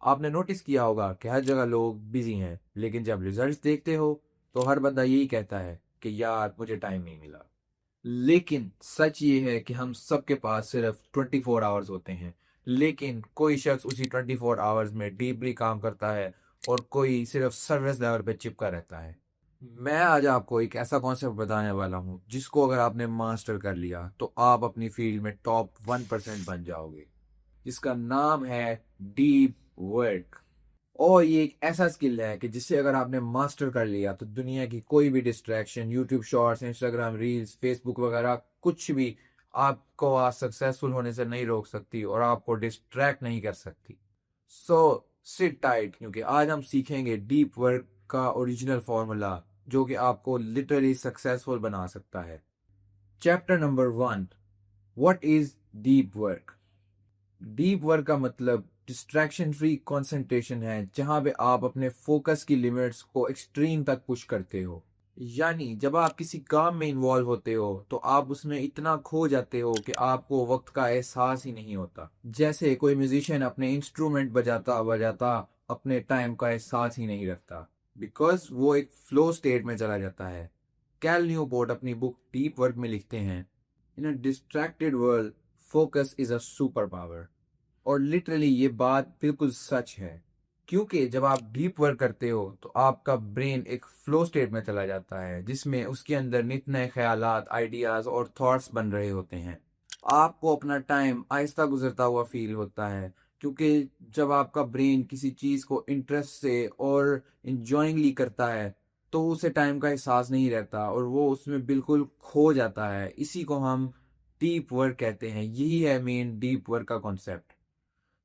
आपने नोटिस किया होगा कि हर जगह लोग बिजी हैं, लेकिन जब रिजल्ट्स देखते हो तो हर बंदा यही कहता है कि यार मुझे टाइम नहीं मिला। लेकिन सच ये है कि हम सबके पास सिर्फ 24 आवर्स होते हैं, लेकिन कोई शख्स उसी 24 आवर्स में डीपली काम करता है और कोई सिर्फ सर्विस लेवल पे चिपका रहता है। मैं आज आपको एक ऐसा कॉन्सेप्ट बताने वाला हूँ जिसको अगर आपने मास्टर कर लिया तो आप अपनी फील्ड में टॉप 1% बन जाओगे, जिसका नाम है डीप वर्क। और ये एक ऐसा स्किल है कि जिसे अगर आपने मास्टर कर लिया तो दुनिया की कोई भी distraction, YouTube shorts, Instagram reels, Facebook वगैरह कुछ भी आपको आज सक्सेसफुल होने से नहीं रोक सकती और आपको डिस्ट्रैक्ट नहीं कर सकती। सो सिट टाइट, क्योंकि आज हम सीखेंगे डीप वर्क का ओरिजिनल फॉर्मूला जो कि आपको लिटरली सक्सेसफुल बना सकता है। Chapter number 1, what is deep work. Deep work का मतलब डिस्ट्रैक्शन फ्री कंसंट्रेशन है, जहां पे आप अपने फोकस की लिमिट्स को एक्सट्रीम तक पुश करते हो। यानी जब आप किसी काम में इन्वॉल्व होते हो तो आप उसमें इतना खो जाते हो कि आपको वक्त का एहसास ही नहीं होता। जैसे कोई म्यूजिशियन अपने इंस्ट्रूमेंट बजाता बजाता अपने टाइम का एहसास ही नहीं रखता, बिकॉज वो एक फ्लो स्टेट में चला जाता है। कैल न्यूपोर्ट अपनी बुक डीप वर्क में लिखते हैं, in a distracted world focus is a super power. और लिटरली ये बात बिल्कुल सच है, क्योंकि जब आप डीप वर्क करते हो तो आपका ब्रेन एक फ्लो स्टेट में चला जाता है जिसमें उसके अंदर नित नए ख्यालात, आइडियाज और थॉट्स बन रहे होते हैं। आपको अपना टाइम आहिस्ता गुजरता हुआ फील होता है, क्योंकि जब आपका ब्रेन किसी चीज़ को इंटरेस्ट से और इंजॉइंगली करता है तो उसे टाइम का एहसास नहीं रहता और वो उसमें बिल्कुल खो जाता है। इसी को हम डीप वर्क कहते हैं। यही है मेन डीप वर्क का कॉन्सेप्ट।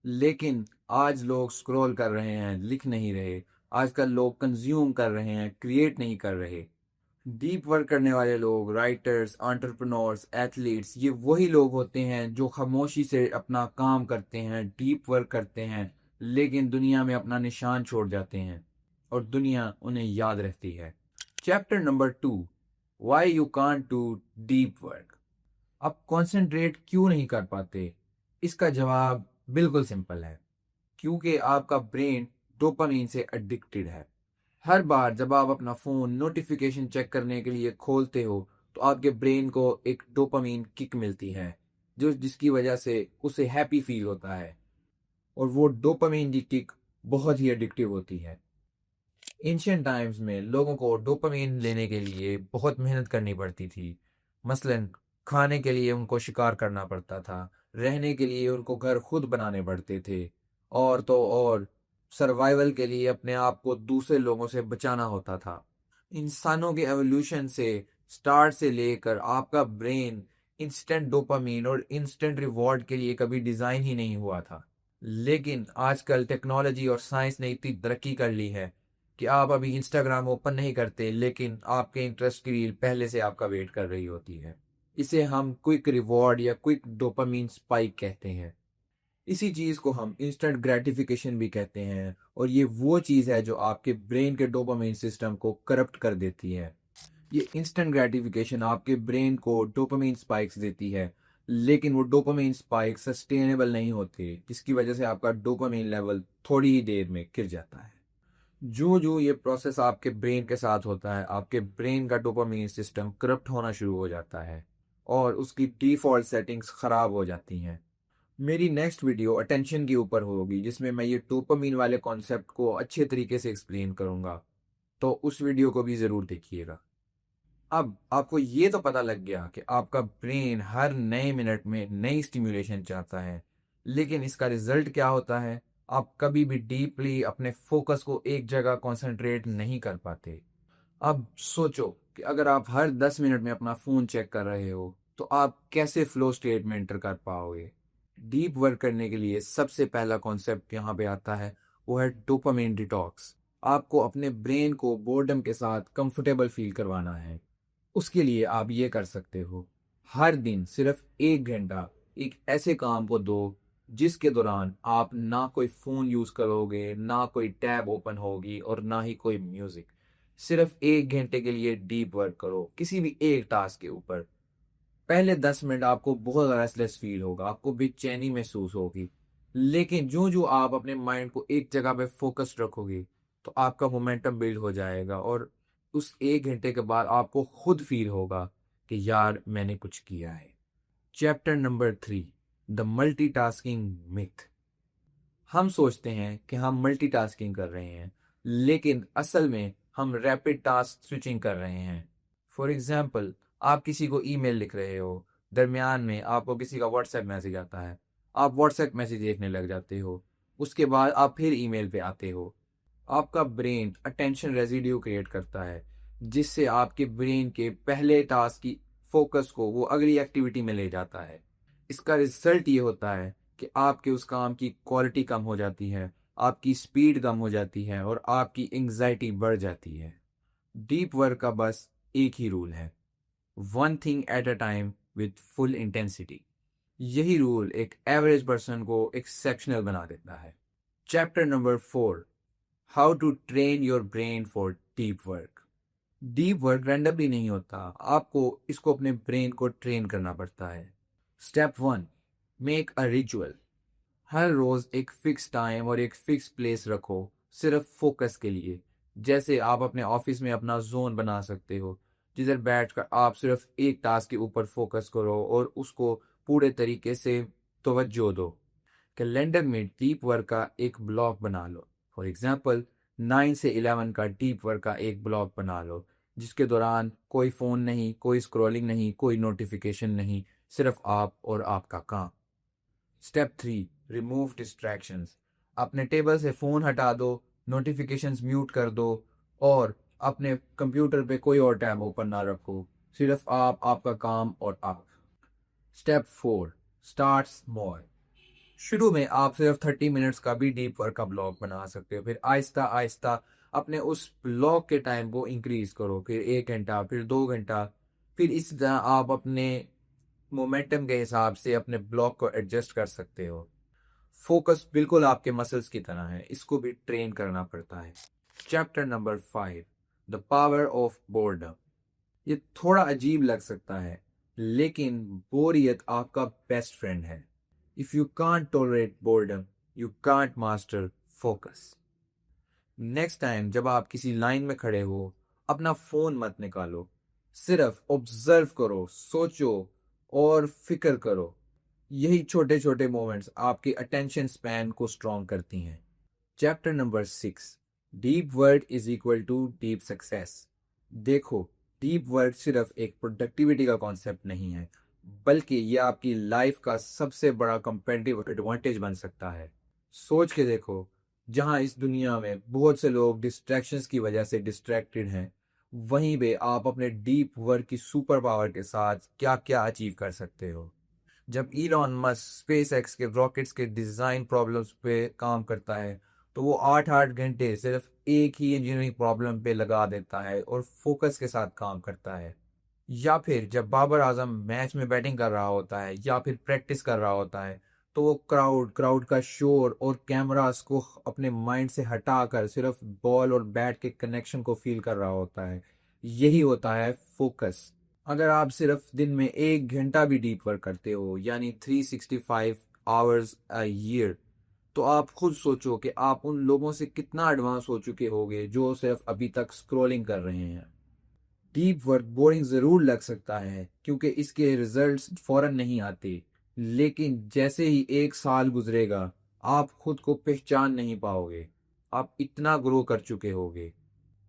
लेकिन आज लोग स्क्रॉल कर रहे हैं, लिख नहीं रहे। आजकल लोग कंज्यूम कर रहे हैं, क्रिएट नहीं कर रहे। डीप वर्क करने वाले लोग, राइटर्स, एंटरप्रेन्योर्स, एथलीट्स, ये वही लोग होते हैं जो खामोशी से अपना काम करते हैं, डीप वर्क करते हैं, लेकिन दुनिया में अपना निशान छोड़ जाते हैं और दुनिया उन्हें याद रहती है। Chapter number 2, why you can't do deep work. आप कॉन्सेंट्रेट क्यों नहीं कर पाते? इसका जवाब बिल्कुल सिंपल है, क्योंकि आपका ब्रेन डोपामीन से एडिक्टेड है। हर बार जब आप अपना फोन नोटिफिकेशन चेक करने के लिए खोलते हो तो आपके ब्रेन को एक डोपामीन किक मिलती है, जो जिसकी वजह से उसे हैप्पी फील होता है। और वो डोपामीन की किक बहुत ही एडिक्टिव होती है। एंशियंट टाइम्स में लोगों को डोपामीन लेने के लिए बहुत मेहनत करनी पड़ती थी। मसलन खाने के लिए उनको शिकार करना पड़ता था, रहने के लिए उनको घर खुद बनाने पड़ते थे, और तो और सर्वाइवल के लिए अपने आप को दूसरे लोगों से बचाना होता था। इंसानों के एवोल्यूशन से स्टार्ट से लेकर आपका ब्रेन इंस्टेंट डोपामीन और इंस्टेंट रिवॉर्ड के लिए कभी डिज़ाइन ही नहीं हुआ था। लेकिन आजकल टेक्नोलॉजी और साइंस ने इतनी तरक्की कर ली है कि आप अभी इंस्टाग्राम ओपन नहीं करते, लेकिन आपके इंटरेस्ट की रील पहले से आपका वेट कर रही होती है। इसे हम क्विक रिवॉर्ड या क्विक डोपामीन स्पाइक कहते हैं। इसी चीज़ को हम इंस्टेंट ग्रेटिफिकेशन भी कहते हैं, और ये वो चीज़ है जो आपके ब्रेन के डोपामीन सिस्टम को करप्ट कर देती है। ये इंस्टेंट ग्रेटिफिकेशन आपके ब्रेन को डोपामीन स्पाइक्स देती है, लेकिन वो डोपामीन स्पाइक सस्टेनेबल नहीं होते, जिसकी वजह से आपका डोपामीन लेवल थोड़ी ही देर में गिर जाता है। जो जो ये प्रोसेस आपके ब्रेन के साथ होता है, आपके ब्रेन का डोपामीन सिस्टम करप्ट होना शुरू हो जाता है और उसकी डिफ़ॉल्ट सेटिंग्स ख़राब हो जाती हैं। मेरी नेक्स्ट वीडियो अटेंशन के ऊपर होगी, जिसमें मैं ये डोपामीन वाले कॉन्सेप्ट को अच्छे तरीके से एक्सप्लेन करूँगा, तो उस वीडियो को भी ज़रूर देखिएगा। अब आपको ये तो पता लग गया कि आपका ब्रेन हर नए मिनट में नई स्टिम्युलेशन चाहता है, लेकिन इसका रिजल्ट क्या होता है? आप कभी भी डीपली अपने फोकस को एक जगह कंसंट्रेट नहीं कर पाते। अब सोचो कि अगर आप हर 10 मिनट में अपना फ़ोन चेक कर रहे हो तो आप कैसे फ्लो स्टेट में एंटर कर पाओगे? डीप वर्क करने के लिए सबसे पहला कॉन्सेप्ट यहाँ पे आता है, वो है डोपामिन डिटॉक्स। आपको अपने ब्रेन को बोर्डम के साथ कंफर्टेबल फील करवाना है। उसके लिए आप ये कर सकते हो, हर दिन सिर्फ 1 घंटा एक ऐसे काम को दो जिसके दौरान आप ना कोई फ़ोन यूज़ करोगे, ना कोई टैब ओपन होगी और ना ही कोई म्यूज़िक। सिर्फ 1 घंटे के लिए डीप वर्क करो किसी भी एक टास्क के ऊपर। पहले 10 मिनट आपको बहुत रेस्टलेस फील होगा, आपको बेचैनी महसूस होगी, लेकिन जो जो आप अपने माइंड को एक जगह पे फोकस्ड रखोगे तो आपका मोमेंटम बिल्ड हो जाएगा और उस 1 घंटे के बाद आपको खुद फील होगा कि यार मैंने कुछ किया है। Chapter number 3, the multitasking myth. हम सोचते हैं कि हम मल्टीटास्किंग कर रहे हैं, लेकिन असल में हम रैपिड टास्क स्विचिंग कर रहे हैं। फॉर एग्जाम्पल, आप किसी को ईमेल लिख रहे हो, दरमियान में आपको किसी का व्हाट्सएप मैसेज आता है, आप व्हाट्सएप मैसेज देखने लग जाते हो, उसके बाद आप फिर ईमेल पे आते हो। आपका ब्रेन अटेंशन रेजिड्यू क्रिएट करता है, जिससे आपके ब्रेन के पहले टास्क की फोकस को वो अगली एक्टिविटी में ले जाता है। इसका रिजल्ट ये होता है कि आपके उस काम की क्वालिटी कम हो जाती है, आपकी स्पीड कम हो जाती है और आपकी एंग्जाइटी बढ़ जाती है। डीप वर्क का बस एक ही रूल है, one thing at a time with full intensity. यही रूल एक एवरेज पर्सन को एक्सेप्शनल बना देता है। Chapter number 4, how to train your brain for deep work. Deep work randomly नहीं होता, आपको इसको अपने ब्रेन को ट्रेन करना पड़ता है। Step 1, make a ritual. हर रोज एक फिक्स टाइम और एक फिक्स प्लेस रखो, सिर्फ फोकस के लिए। जैसे आप अपने ऑफिस में अपना जोन बना सकते हो, जिधर बैठकर आप सिर्फ एक टास्क के ऊपर फोकस करो और उसको पूरे तरीके से तवज्जो दो। कैलेंडर में डीप वर्क का एक ब्लॉक बना लो। फॉर एग्जाम्पल, 9 से 11 का डीप वर्क का एक ब्लॉक बना लो, जिसके दौरान कोई फ़ोन नहीं, कोई स्क्रॉलिंग नहीं, कोई नोटिफिकेशन नहीं, सिर्फ आप और आपका काम। Step 3, remove distractions. अपने टेबल से फ़ोन हटा दो, नोटिफिकेशंस म्यूट कर दो और अपने कंप्यूटर पे कोई और टैब ओपन ना रखो, सिर्फ आप, आपका काम और आप। Step 4, start small. शुरू में आप सिर्फ 30 मिनट्स का भी डीप वर्क का ब्लॉक बना सकते हो, फिर आहिस्ता आहिस्ता अपने उस ब्लॉक के टाइम को इंक्रीज करो, फिर 1 घंटा, फिर 2 घंटा। फिर इस तरह आप अपने मोमेंटम के हिसाब से अपने ब्लॉक को एडजस्ट कर सकते हो। फोकस बिल्कुल आपके मसल्स की तरह है, इसको भी ट्रेन करना पड़ता है। Chapter number 5, the power of boredom. ये थोड़ा अजीब लग सकता है, लेकिन बोरियत आपका बेस्ट फ्रेंड है। If you can't tolerate boredom, you can't master focus. Next time जब आप किसी लाइन में खड़े हो, अपना फोन मत निकालो, सिर्फ ऑब्जर्व करो, सोचो और फिक्र करो। यही छोटे छोटे मोमेंट्स आपके अटेंशन स्पैन को स्ट्रॉन्ग करती हैं। Chapter number 6, deep work is equal to deep success. देखो, डीप वर्क सिर्फ एक प्रोडक्टिविटी का कॉन्सेप्ट नहीं है, बल्कि ये आपकी लाइफ का सबसे बड़ा कंपेटिटिव एडवांटेज बन सकता है। सोच के देखो, जहां इस दुनिया में बहुत से लोग डिस्ट्रैक्शंस की वजह से डिस्ट्रैक्टेड हैं, वहीं पे आप अपने डीप वर्क की सुपर पावर के साथ क्या क्या अचीव कर सकते हो। जब इलॉन मस्क स्पेस एक्स के रॉकेट्स के डिज़ाइन प्रॉब्लम्स पे काम करता है, तो वो 8-8 घंटे सिर्फ एक ही इंजीनियरिंग प्रॉब्लम पे लगा देता है और फोकस के साथ काम करता है। या फिर जब बाबर आजम मैच में बैटिंग कर रहा होता है या फिर प्रैक्टिस कर रहा होता है, तो वो क्राउड का शोर और कैमरास को अपने माइंड से हटाकर सिर्फ बॉल और बैट के कनेक्शन को फील कर रहा होता है। यही होता है फोकस। अगर आप सिर्फ दिन में 1 घंटा भी डीप वर्क करते हो, यानी 365 आवर्स अ ईयर, तो आप खुद सोचो कि आप उन लोगों से कितना एडवांस हो चुके होगे जो सिर्फ अभी तक स्क्रॉलिंग कर रहे हैं। डीप वर्क बोरिंग ज़रूर लग सकता है, क्योंकि इसके रिजल्ट्स फौरन नहीं आते, लेकिन जैसे ही 1 साल गुजरेगा, आप खुद को पहचान नहीं पाओगे, आप इतना ग्रो कर चुके होगे।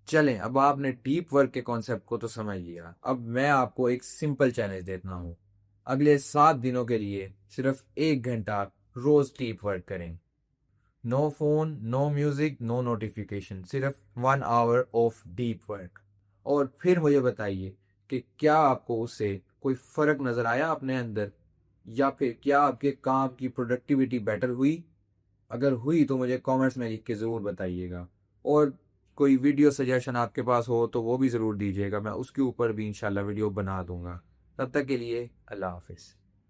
चलें, अब आपने डीप वर्क के कॉन्सेप्ट को तो समझ लिया, अब मैं आपको एक सिंपल चैलेंज देता हूँ। अगले 7 दिनों के लिए सिर्फ 1 घंटा रोज डीप वर्क करें। No phone, no music, no notification, सिर्फ 1 आवर ऑफ डीप वर्क। और फिर मुझे बताइए कि क्या आपको उससे कोई फर्क नजर आया अपने अंदर, या फिर क्या आपके काम की प्रोडक्टिविटी बेटर हुई। अगर हुई तो मुझे कमेंट्स में लिख के ज़रूर बताइएगा। और कोई वीडियो सजेशन आपके पास हो तो वो भी ज़रूर दीजिएगा, मैं उसके ऊपर भी इंशाल्लाह वीडियो बना दूंगा। तब तक के लिए अल्लाह हाफिज़।